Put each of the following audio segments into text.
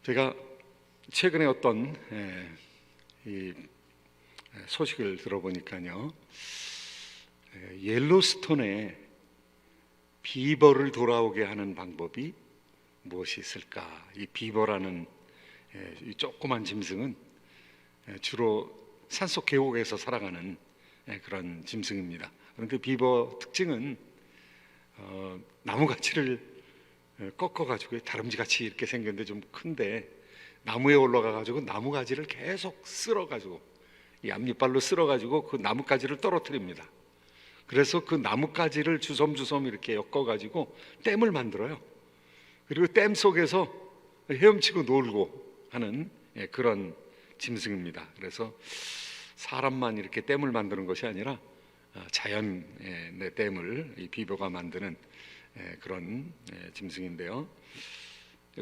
제가 최근에 어떤 이 소식을 들어보니까요, 옐로스톤에 비버를 돌아오게 하는 방법이 무엇이 있을까? 이 비버라는 이 조그만 짐승은 주로 산속 계곡에서 살아가는 그런 짐승입니다. 그런데 비버 특징은 나무가지를 꺾어가지고 다람쥐같이 이렇게 생겼는데 좀 큰데, 나무에 올라가가지고 나무가지를 계속 쓸어가지고 이 앞니빨로 쓸어가지고 그 나뭇가지를 떨어뜨립니다. 그래서 그 나뭇가지를 주섬주섬 이렇게 엮어가지고 댐을 만들어요. 그리고 댐 속에서 헤엄치고 놀고 하는 그런 짐승입니다. 그래서 사람만 이렇게 댐을 만드는 것이 아니라 자연의 댐을 이 비버가 만드는 그런 짐승인데요,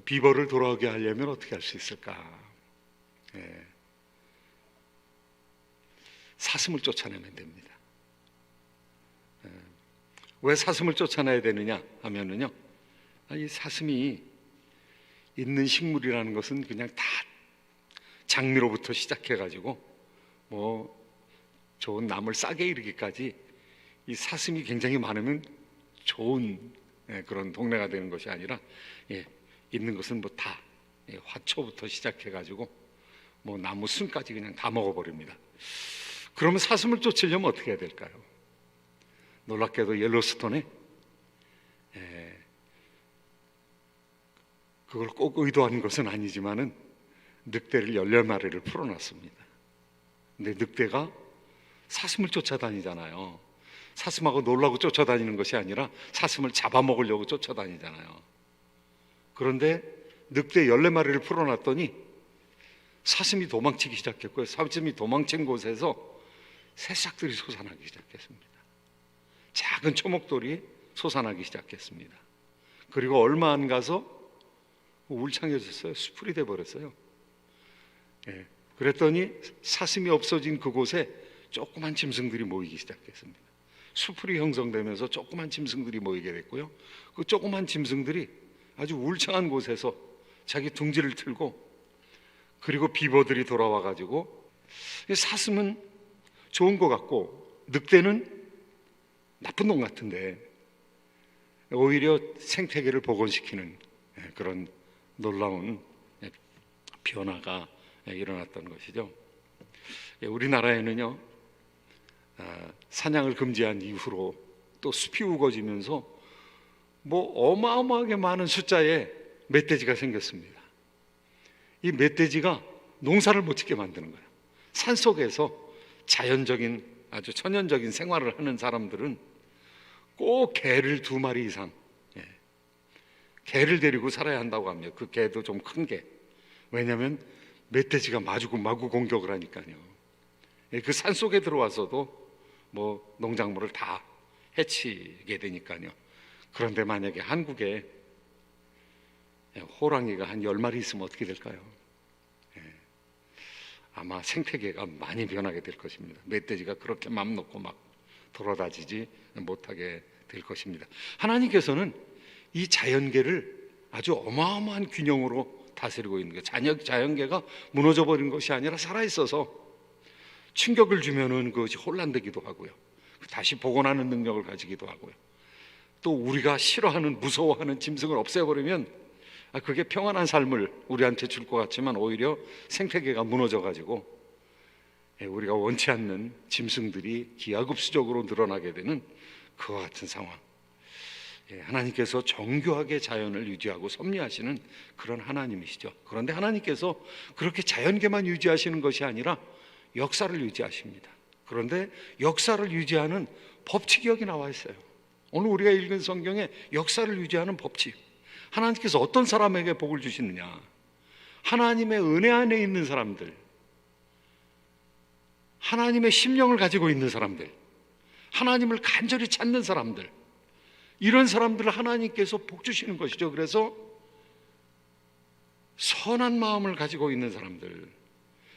비버를 돌아오게 하려면 어떻게 할 수 있을까? 사슴을 쫓아내면 됩니다. 왜 사슴을 쫓아내야 되느냐 하면은요, 이 사슴이 있는 식물이라는 것은 그냥 다 장미로부터 시작해가지고 뭐 좋은 나물 싸게 이르기까지 이 사슴이 굉장히 많으면 좋은 그런 동네가 되는 것이 아니라, 있는 것은 뭐 다 화초부터 시작해가지고 뭐 나무 순까지 그냥 다 먹어버립니다. 그러면 사슴을 쫓으려면 어떻게 해야 될까요? 놀랍게도 옐로스톤에 그걸 꼭 의도한 것은 아니지만은 늑대를 14마리를 풀어놨습니다. 근데 늑대가 사슴을 쫓아다니잖아요. 사슴하고 놀라고 쫓아다니는 것이 아니라 사슴을 잡아먹으려고 쫓아다니잖아요. 그런데 늑대 14마리를 풀어놨더니 사슴이 도망치기 시작했고요, 사슴이 도망친 곳에서 새싹들이 솟아나기 시작했습니다. 작은 초목돌이 솟아나기 시작했습니다. 그리고 얼마 안 가서 울창해졌어요. 수풀이 돼버렸어요. 그랬더니 사슴이 없어진 그곳에 조그만 짐승들이 모이기 시작했습니다. 수풀이 형성되면서 조그만 짐승들이 모이게 됐고요, 그 조그만 짐승들이 아주 울창한 곳에서 자기 둥지를 틀고, 그리고 비버들이 돌아와가지고, 사슴은 좋은 것 같고 늑대는 나쁜 놈 같은데 오히려 생태계를 복원시키는 그런 놀라운 변화가 일어났던 것이죠. 우리나라에는요, 사냥을 금지한 이후로 또 숲이 우거지면서 뭐 어마어마하게 많은 숫자의 멧돼지가 생겼습니다. 이 멧돼지가 농사를 못 짓게 만드는 거예요. 산속에서 자연적인 아주 천연적인 생활을 하는 사람들은 꼭 개를 2마리 이상, 개를 데리고 살아야 한다고 합니다. 그 개도 좀 큰 개. 왜냐하면 멧돼지가 마구 공격을 하니까요. 그 산속에 들어와서도 뭐 농작물을 다 해치게 되니까요. 그런데 만약에 한국에 호랑이가 한 10마리 있으면 어떻게 될까요? 아마 생태계가 많이 변하게 될 것입니다. 멧돼지가 그렇게 맘 놓고 막 돌아다니지 못하게 될 것입니다. 하나님께서는 이 자연계를 아주 어마어마한 균형으로 다스리고 있는 거예요. 자연계가 무너져 버린 것이 아니라 살아있어서 충격을 주면은 그것이 혼란되기도 하고요, 다시 복원하는 능력을 가지기도 하고요, 또 우리가 싫어하는 무서워하는 짐승을 없애버리면 그게 평안한 삶을 우리한테 줄 것 같지만 오히려 생태계가 무너져가지고 우리가 원치 않는 짐승들이 기하급수적으로 늘어나게 되는 그와 같은 상황. 하나님께서 정교하게 자연을 유지하고 섭리하시는 그런 하나님이시죠. 그런데 하나님께서 그렇게 자연계만 유지하시는 것이 아니라 역사를 유지하십니다. 그런데 역사를 유지하는 법칙이 여기 나와 있어요. 오늘 우리가 읽은 성경에 역사를 유지하는 법칙, 하나님께서 어떤 사람에게 복을 주시느냐, 하나님의 은혜 안에 있는 사람들, 하나님의 심령을 가지고 있는 사람들, 하나님을 간절히 찾는 사람들, 이런 사람들을 하나님께서 복 주시는 것이죠. 그래서 선한 마음을 가지고 있는 사람들,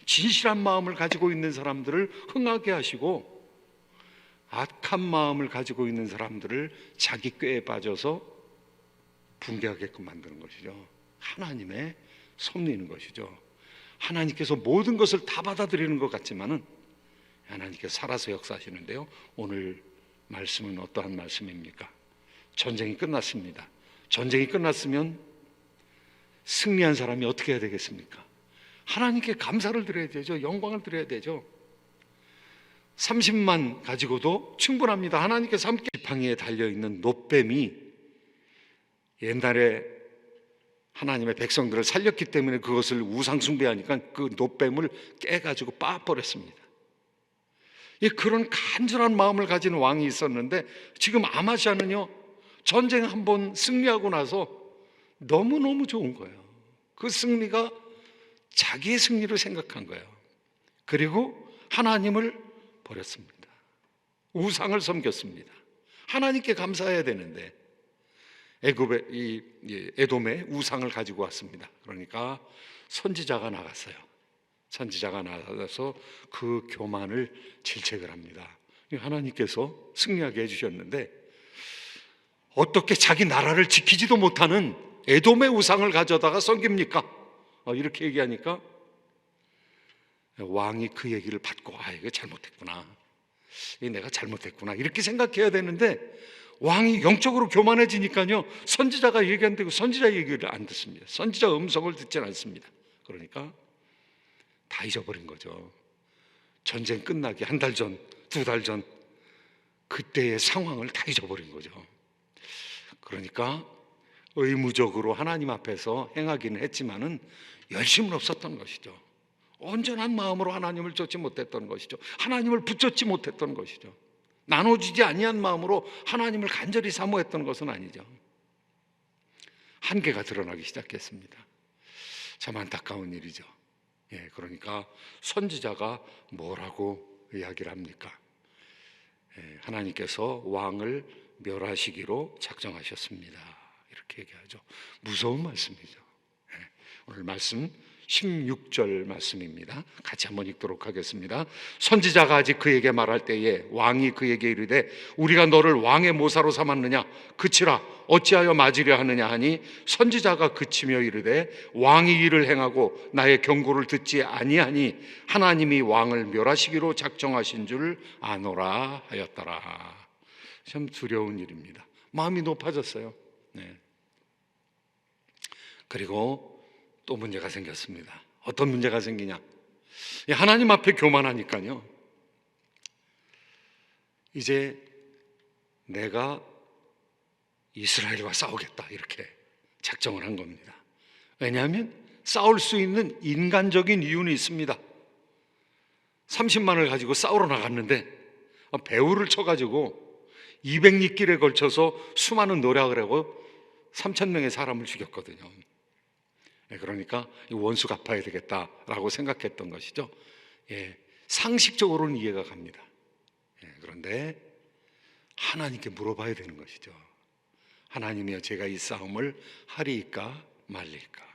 진실한 마음을 가지고 있는 사람들을 흥하게 하시고, 악한 마음을 가지고 있는 사람들을 자기 꾀에 빠져서 붕괴하게끔 만드는 것이죠. 하나님의 섭리는 것이죠. 하나님께서 모든 것을 다 받아들이는 것 같지만은 하나님께서 살아서 역사하시는데요. 오늘 말씀은 어떠한 말씀입니까? 전쟁이 끝났습니다. 전쟁이 끝났으면 승리한 사람이 어떻게 해야 되겠습니까? 하나님께 감사를 드려야 되죠. 영광을 드려야 되죠. 30만 가지고도 충분합니다. 하나님께서 함께 지팡이에 달려있는 놋뱀이 옛날에 하나님의 백성들을 살렸기 때문에 그것을 우상 숭배하니까 그 놋뱀을 깨가지고 빻아버렸습니다. 그런 간절한 마음을 가진 왕이 있었는데 지금 아마시아는요, 전쟁 한번 승리하고 나서 너무너무 좋은 거예요. 그 승리가 자기의 승리로 생각한 거예요. 그리고 하나님을 버렸습니다. 우상을 섬겼습니다. 하나님께 감사해야 되는데 에돔에 우상을 가지고 왔습니다. 그러니까 선지자가 나갔어요. 선지자가 나가서 그 교만을 질책을 합니다. 하나님께서 승리하게 해주셨는데 어떻게 자기 나라를 지키지도 못하는 에돔의 우상을 가져다가 섬깁니까? 이렇게 얘기하니까 왕이 그 얘기를 받고 이거 잘못했구나, 내가 잘못했구나 이렇게 생각해야 되는데 왕이 영적으로 교만해지니까요, 선지자가 얘기하는데 그 선지자 얘기를 안 듣습니다. 선지자 음성을 듣지 않습니다. 그러니까 다 잊어버린 거죠. 전쟁 끝나기 한 달 전, 두 달 전 그때의 상황을 다 잊어버린 거죠. 그러니까 의무적으로 하나님 앞에서 행하기는 했지만은 열심은 없었던 것이죠. 온전한 마음으로 하나님을 쫓지 못했던 것이죠. 하나님을 붙잡지 못했던 것이죠. 나눠주지 아니한 마음으로 하나님을 간절히 사모했던 것은 아니죠. 한계가 드러나기 시작했습니다. 참 안타까운 일이죠. 그러니까 선지자가 뭐라고 이야기를 합니까? 하나님께서 왕을 멸하시기로 작정하셨습니다. 이렇게 얘기하죠. 무서운 말씀이죠. 오늘 말씀 16절 말씀입니다. 같이 한번 읽도록 하겠습니다. 선지자가 아직 그에게 말할 때에 왕이 그에게 이르되 우리가 너를 왕의 모사로 삼았느냐? 그치라. 어찌하여 맞으려 하느냐 하니 선지자가 그치며 이르되 왕이 이를 행하고 나의 경고를 듣지 아니하니 하나님이 왕을 멸하시기로 작정하신 줄 아노라 하였더라. 참 두려운 일입니다. 마음이 높아졌어요. 그리고 또 문제가 생겼습니다. 어떤 문제가 생기냐? 하나님 앞에 교만하니까요, 이제 내가 이스라엘과 싸우겠다 이렇게 작정을 한 겁니다. 왜냐하면 싸울 수 있는 인간적인 이유는 있습니다. 30만을 가지고 싸우러 나갔는데 배후를 쳐가지고 200리길에 걸쳐서 수많은 노략을 하고 3,000명의 사람을 죽였거든요. 그러니까 원수 갚아야 되겠다라고 생각했던 것이죠. 상식적으로는 이해가 갑니다. 그런데 하나님께 물어봐야 되는 것이죠. 하나님이여, 제가 이 싸움을 하리이까 말리이까?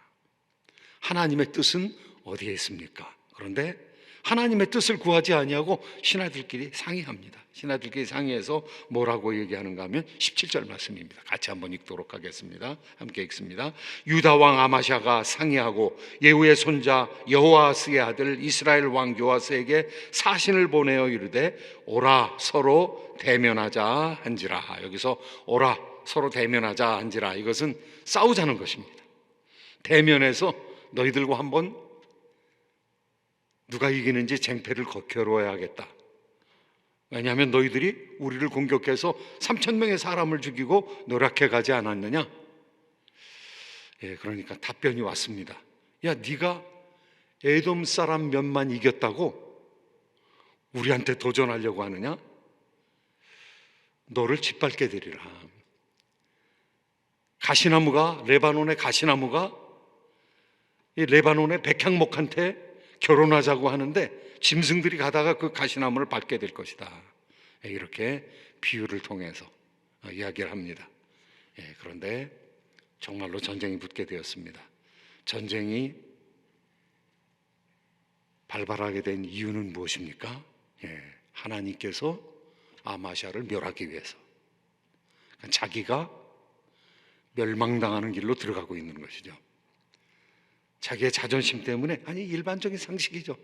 하나님의 뜻은 어디에 있습니까? 그런데 하나님의 뜻을 구하지 아니하고 신하들끼리 상의합니다. 신하들끼리 상의해서 뭐라고 얘기하는가 하면 17절 말씀입니다. 같이 한번 읽도록 하겠습니다. 함께 읽습니다. 유다 왕 아마샤가 상의하고 예후의 손자 여호아스의 아들 이스라엘 왕 요아스에게 사신을 보내어 이르되 오라 서로 대면하자 한지라. 여기서 오라 서로 대면하자 한지라, 이것은 싸우자는 것입니다. 대면해서 너희들과 한번 누가 이기는지 쟁패를 겨루어야겠다. 왜냐하면 너희들이 우리를 공격해서 3,000명의 사람을 죽이고 노략해 가지 않았느냐? 그러니까 답변이 왔습니다. 야, 네가 에돔 사람 몇만 이겼다고 우리한테 도전하려고 하느냐? 너를 짓밟게 되리라. 가시나무가, 레바논의 가시나무가 이 레바논의 백향목한테 결혼하자고 하는데 짐승들이 가다가 그 가시나무를 밟게 될 것이다. 이렇게 비유를 통해서 이야기를 합니다. 그런데 정말로 전쟁이 붙게 되었습니다. 전쟁이 발발하게 된 이유는 무엇입니까? 하나님께서 아마샤를 멸하기 위해서, 자기가 멸망당하는 길로 들어가고 있는 것이죠. 자기의 자존심 때문에, 아니 일반적인 상식이죠.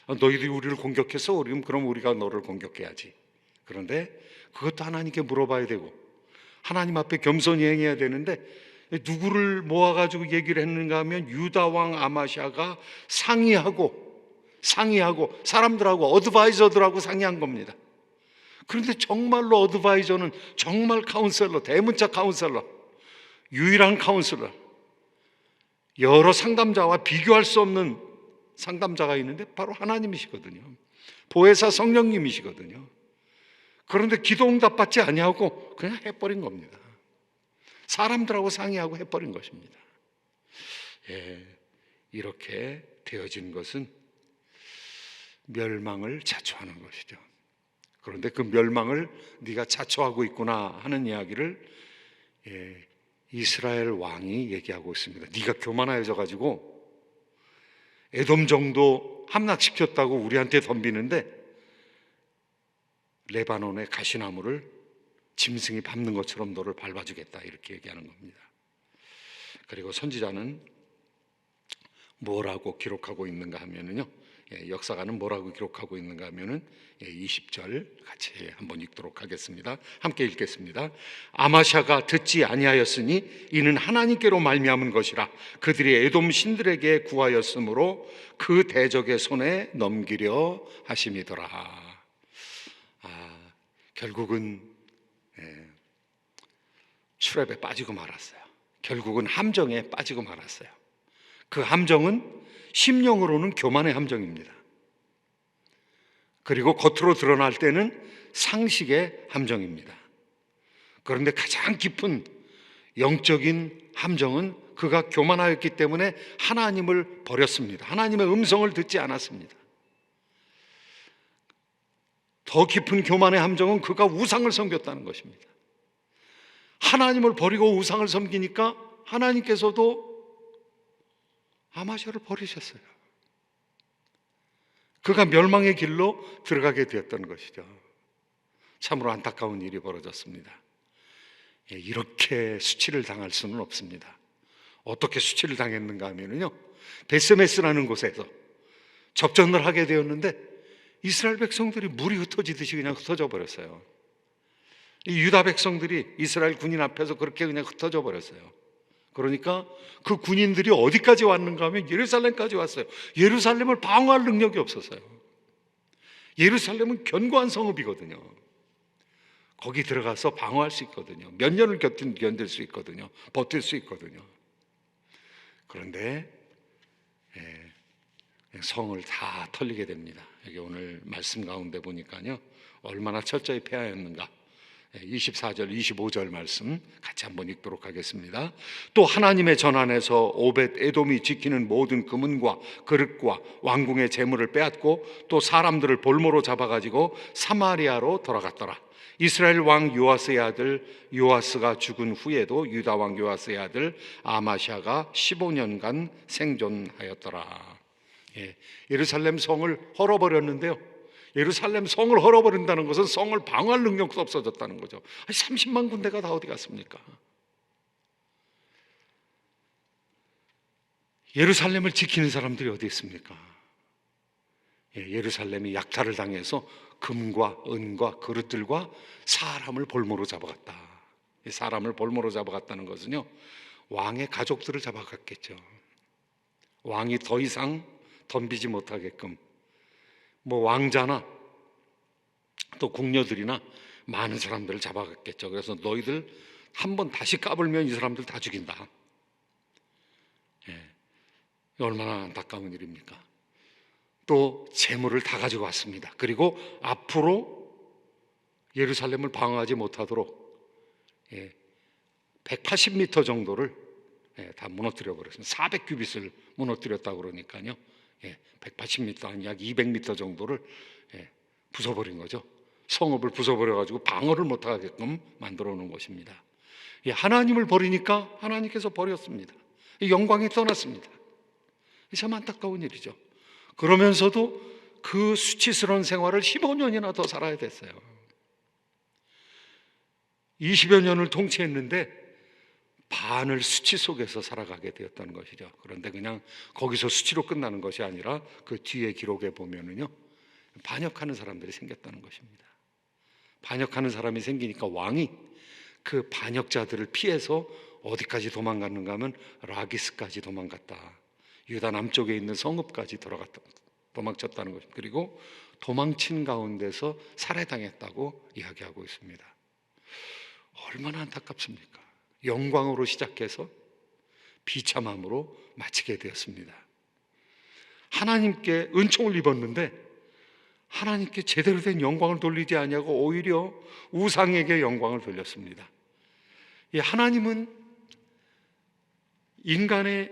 너희들이 우리를 공격했어? 그럼 우리가 너를 공격해야지. 그런데 그것도 하나님께 물어봐야 되고 하나님 앞에 겸손히 행해야 되는데, 누구를 모아가지고 얘기를 했는가 하면 유다 왕 아마샤가 상의하고 사람들하고 어드바이저들하고 상의한 겁니다. 그런데 정말로 어드바이저는 정말 카운셀러, 대문자 카운셀러, 유일한 카운셀러, 여러 상담자와 비교할 수 없는 상담자가 있는데 바로 하나님이시거든요. 보혜사 성령님이시거든요. 그런데 기도 응답받지 아니하고 그냥 해버린 겁니다. 사람들하고 상의하고 해버린 것입니다. 이렇게 되어진 것은 멸망을 자초하는 것이죠. 그런데 그 멸망을 네가 자초하고 있구나 하는 이야기를 이스라엘 왕이 얘기하고 있습니다. 네가 교만해져 가지고 에돔 정도 함락시켰다고 우리한테 덤비는데 레바논의 가시나무를 짐승이 밟는 것처럼 너를 밟아주겠다, 이렇게 얘기하는 겁니다. 그리고 선지자는 뭐라고 기록하고 있는가 하면은요, 역사가는 뭐라고 기록하고 있는가 하면은 20절 같이 한번 읽도록 하겠습니다. 함께 읽겠습니다. 아마샤가 듣지 아니하였으니 이는 하나님께로 말미암은 것이라. 그들이 에돔 신들에게 구하였으므로 그 대적의 손에 넘기려 하심이더라. 결국은 트랩에 빠지고 말았어요. 결국은 함정에 빠지고 말았어요. 그 함정은 심령으로는 교만의 함정입니다. 그리고 겉으로 드러날 때는 상식의 함정입니다. 그런데 가장 깊은 영적인 함정은 그가 교만하였기 때문에 하나님을 버렸습니다. 하나님의 음성을 듣지 않았습니다. 더 깊은 교만의 함정은 그가 우상을 섬겼다는 것입니다. 하나님을 버리고 우상을 섬기니까 하나님께서도 아마샤를 버리셨어요. 그가 멸망의 길로 들어가게 되었던 것이죠. 참으로 안타까운 일이 벌어졌습니다. 이렇게 수치를 당할 수는 없습니다. 어떻게 수치를 당했는가 하면요, 베스메스라는 곳에서 접전을 하게 되었는데 이스라엘 백성들이 물이 흩어지듯이 그냥 흩어져 버렸어요. 이 유다 백성들이 이스라엘 군인 앞에서 그렇게 그냥 흩어져 버렸어요. 그러니까 그 군인들이 어디까지 왔는가 하면 예루살렘까지 왔어요. 예루살렘을 방어할 능력이 없었어요. 예루살렘은 견고한 성읍이거든요. 거기 들어가서 방어할 수 있거든요. 몇 년을 견딜 수 있거든요. 버틸 수 있거든요. 그런데 성을 다 털리게 됩니다. 여기 오늘 말씀 가운데 보니까요, 얼마나 철저히 패하였는가. 24절 25절 말씀 같이 한번 읽도록 하겠습니다. 또 하나님의 전환에서 오벳 에돔이 지키는 모든 금은과 그릇과 왕궁의 재물을 빼앗고 또 사람들을 볼모로 잡아가지고 사마리아로 돌아갔더라. 이스라엘 왕 요아스의 아들 요아스가 죽은 후에도 유다 왕 요아스의 아들 아마샤가 15년간 생존하였더라. 예루살렘 성을 헐어버렸는데요, 예루살렘 성을 헐어버린다는 것은 성을 방어할 능력도 없어졌다는 거죠. 30만 군대가 다 어디 갔습니까? 예루살렘을 지키는 사람들이 어디 있습니까? 예루살렘이 약탈을 당해서 금과 은과 그릇들과 사람을 볼모로 잡아갔다. 사람을 볼모로 잡아갔다는 것은요, 왕의 가족들을 잡아갔겠죠. 왕이 더 이상 덤비지 못하게끔 왕자나 또 궁녀들이나 많은 사람들을 잡아갔겠죠. 그래서 너희들 한번 다시 까불면 이 사람들 다 죽인다. 얼마나 안타까운 일입니까? 또 재물을 다 가지고 왔습니다. 그리고 앞으로 예루살렘을 방어하지 못하도록 180m 정도를 다 무너뜨려 버렸습니다. 400규빗을 무너뜨렸다고 그러니까요, 180m, 한 약 200m 정도를 부숴버린 거죠. 성읍을 부숴버려가지고 방어를 못하게끔 만들어 놓은 것입니다. 하나님을 버리니까 하나님께서 버렸습니다. 영광이 떠났습니다. 참 안타까운 일이죠. 그러면서도 그 수치스러운 생활을 15년이나 더 살아야 됐어요. 20여 년을 통치했는데 반을 수치 속에서 살아가게 되었다는 것이죠. 그런데 그냥 거기서 수치로 끝나는 것이 아니라 그 뒤에 기록에 보면은요, 반역하는 사람들이 생겼다는 것입니다. 반역하는 사람이 생기니까 왕이 그 반역자들을 피해서 어디까지 도망갔는가 하면 라기스까지 도망갔다. 유다 남쪽에 있는 성읍까지 도망쳤다는 것입니다. 그리고 도망친 가운데서 살해당했다고 이야기하고 있습니다. 얼마나 안타깝습니까? 영광으로 시작해서 비참함으로 마치게 되었습니다. 하나님께 은총을 입었는데 하나님께 제대로 된 영광을 돌리지 아니하고 오히려 우상에게 영광을 돌렸습니다. 하나님은 인간의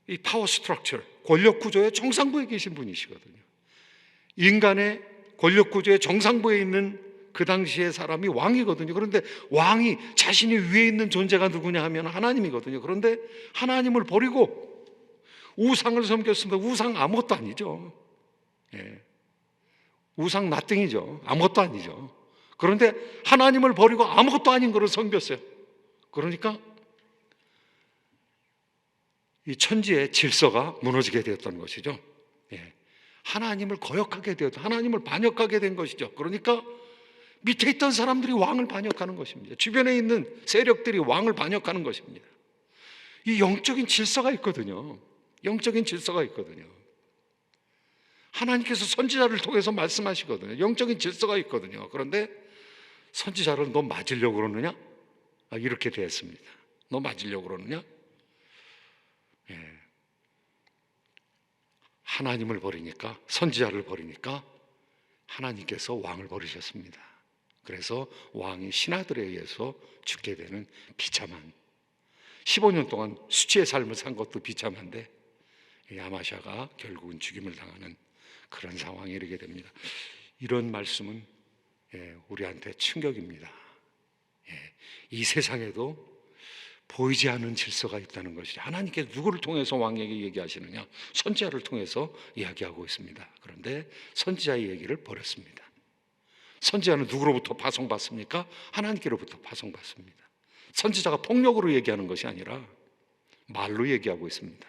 이 파워 스트럭처, 권력 구조의 정상부에 계신 분이시거든요. 인간의 권력 구조의 정상부에 있는 그 당시의 사람이 왕이거든요. 그런데 왕이 자신이 위에 있는 존재가 누구냐 하면 하나님이거든요. 그런데 하나님을 버리고 우상을 섬겼습니다. 우상 아무것도 아니죠. 우상 나띵이죠. 아무것도 아니죠. 그런데 하나님을 버리고 아무것도 아닌 것을 섬겼어요. 그러니까 이 천지의 질서가 무너지게 되었던 것이죠. 하나님을 거역하게 되었다. 하나님을 반역하게 된 것이죠. 그러니까 밑에 있던 사람들이 왕을 반역하는 것입니다. 주변에 있는 세력들이 왕을 반역하는 것입니다. 이 영적인 질서가 있거든요. 영적인 질서가 있거든요. 하나님께서 선지자를 통해서 말씀하시거든요. 영적인 질서가 있거든요. 그런데 선지자를 너 맞으려고 그러느냐? 이렇게 됐습니다. 너 맞으려고 그러느냐? 하나님을 버리니까, 선지자를 버리니까 하나님께서 왕을 버리셨습니다. 그래서 왕이 신하들에 의해서 죽게 되는 비참한 15년 동안 수치의 삶을 산 것도 비참한데 아마샤가 결국은 죽임을 당하는 그런 상황에 이르게 됩니다. 이런 말씀은 우리한테 충격입니다. 이 세상에도 보이지 않는 질서가 있다는 것이죠. 하나님께서 누구를 통해서 왕에게 얘기하시느냐? 선지자를 통해서 이야기하고 있습니다. 그런데 선지자의 얘기를 버렸습니다. 선지자는 누구로부터 파송받습니까? 하나님께로부터 파송받습니다. 선지자가 폭력으로 얘기하는 것이 아니라 말로 얘기하고 있습니다.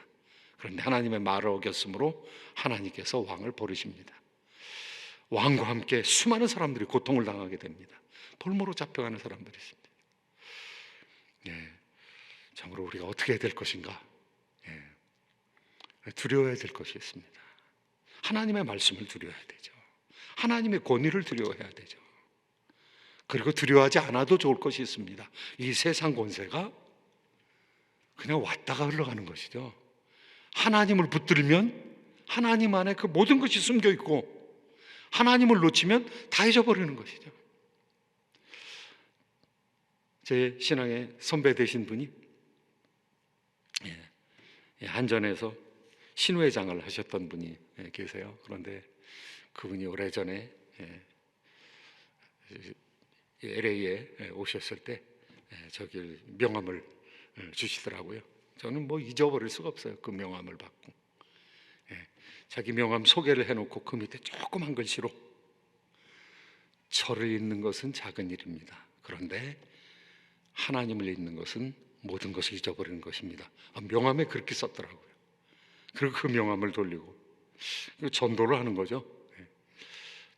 그런데 하나님의 말을 어겼으므로 하나님께서 왕을 버리십니다. 왕과 함께 수많은 사람들이 고통을 당하게 됩니다. 볼모로 잡혀가는 사람들이 있습니다. 참으로 우리가 어떻게 해야 될 것인가? 두려워해야 될 것이 있습니다. 하나님의 말씀을 두려워해야 되죠. 하나님의 권위를 두려워해야 되죠. 그리고 두려워하지 않아도 좋을 것이 있습니다. 이 세상 권세가 그냥 왔다가 흘러가는 것이죠. 하나님을 붙들면 하나님 안에 그 모든 것이 숨겨 있고 하나님을 놓치면 다 잊어버리는 것이죠. 제 신앙의 선배 되신 분이 한전에서 신회장을 하셨던 분이 계세요. 그런데 그분이 오래전에 LA에 오셨을 때 저기 명함을 주시더라고요. 저는 뭐 잊어버릴 수가 없어요. 그 명함을 받고 자기 명함 소개를 해놓고 그 밑에 조그만 글씨로 저를 잊는 것은 작은 일입니다. 그런데 하나님을 잊는 것은 모든 것을 잊어버리는 것입니다. 명함에 그렇게 썼더라고요. 그리고 그 명함을 돌리고 전도를 하는 거죠.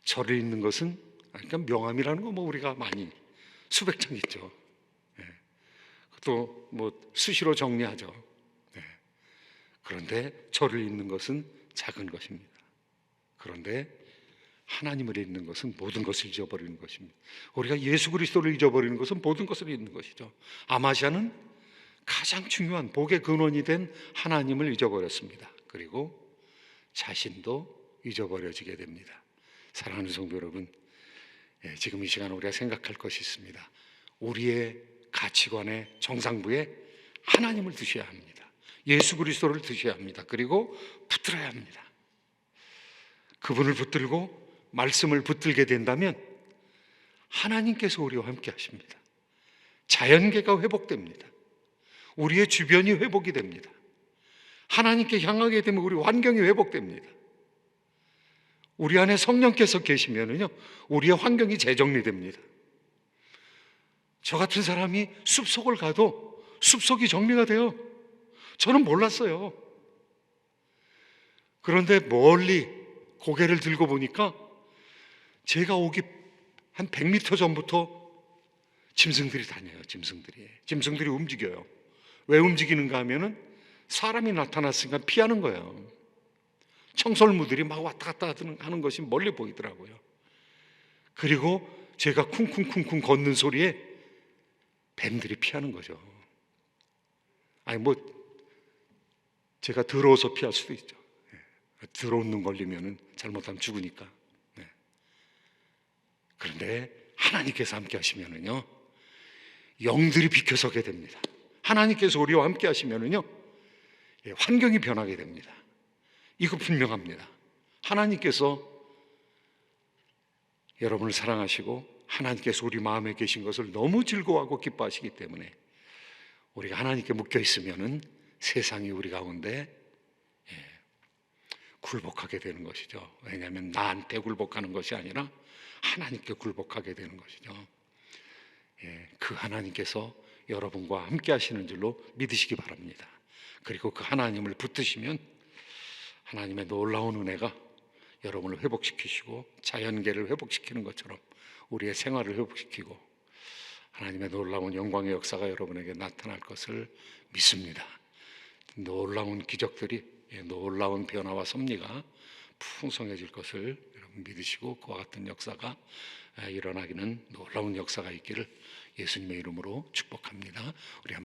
저를 잊는 것은, 그러니까 명함이라는 거 뭐 우리가 많이 수백 장 있죠. 또 뭐 수시로 정리하죠. 그런데 저를 잊는 것은 작은 것입니다. 그런데 하나님을 잊는 것은 모든 것을 잊어버리는 것입니다. 우리가 예수 그리스도를 잊어버리는 것은 모든 것을 잊는 것이죠. 아마샤는 가장 중요한 복의 근원이 된 하나님을 잊어버렸습니다. 그리고 자신도 잊어버려지게 됩니다. 사랑하는 성도 여러분, 지금 이 시간 우리가 생각할 것이 있습니다. 우리의 가치관의 정상부에 하나님을 두셔야 합니다. 예수 그리스도를 두셔야 합니다. 그리고 붙들어야 합니다. 그분을 붙들고 말씀을 붙들게 된다면 하나님께서 우리와 함께 하십니다. 자연계가 회복됩니다. 우리의 주변이 회복이 됩니다. 하나님께 향하게 되면 우리 환경이 회복됩니다. 우리 안에 성령께서 계시면은요, 우리의 환경이 재정리됩니다. 저 같은 사람이 숲속을 가도 숲속이 정리가 돼요. 저는 몰랐어요. 그런데 멀리 고개를 들고 보니까 제가 오기 한 100m 전부터 짐승들이 다녀요. 짐승들이 움직여요. 왜 움직이는가 하면은 사람이 나타났으니까 피하는 거예요. 청설모들이 막 왔다 갔다 하는 것이 멀리 보이더라고요. 그리고 제가 쿵쿵쿵쿵 걷는 소리에 뱀들이 피하는 거죠. 아니 뭐 제가 더러워서 피할 수도 있죠. 더러운 눈 걸리면은 잘못하면 죽으니까. 그런데 하나님께서 함께 하시면은요, 영들이 비켜서게 됩니다. 하나님께서 우리와 함께 하시면은요, 환경이 변하게 됩니다. 이거 분명합니다. 하나님께서 여러분을 사랑하시고 하나님께서 우리 마음에 계신 것을 너무 즐거워하고 기뻐하시기 때문에 우리가 하나님께 묶여 있으면은 세상이 우리 가운데 굴복하게 되는 것이죠. 왜냐하면 나한테 굴복하는 것이 아니라 하나님께 굴복하게 되는 것이죠. 그 하나님께서 여러분과 함께 하시는 줄로 믿으시기 바랍니다. 그리고 그 하나님을 붙드시면 하나님의 놀라운 은혜가 여러분을 회복시키시고 자연계를 회복시키는 것처럼 우리의 생활을 회복시키고 하나님의 놀라운 영광의 역사가 여러분에게 나타날 것을 믿습니다. 놀라운 기적들이, 놀라운 변화와 섭리가 풍성해질 것을 여러분 믿으시고 그와 같은 역사가 일어나기는 놀라운 역사가 있기를 예수님의 이름으로 축복합니다. 우리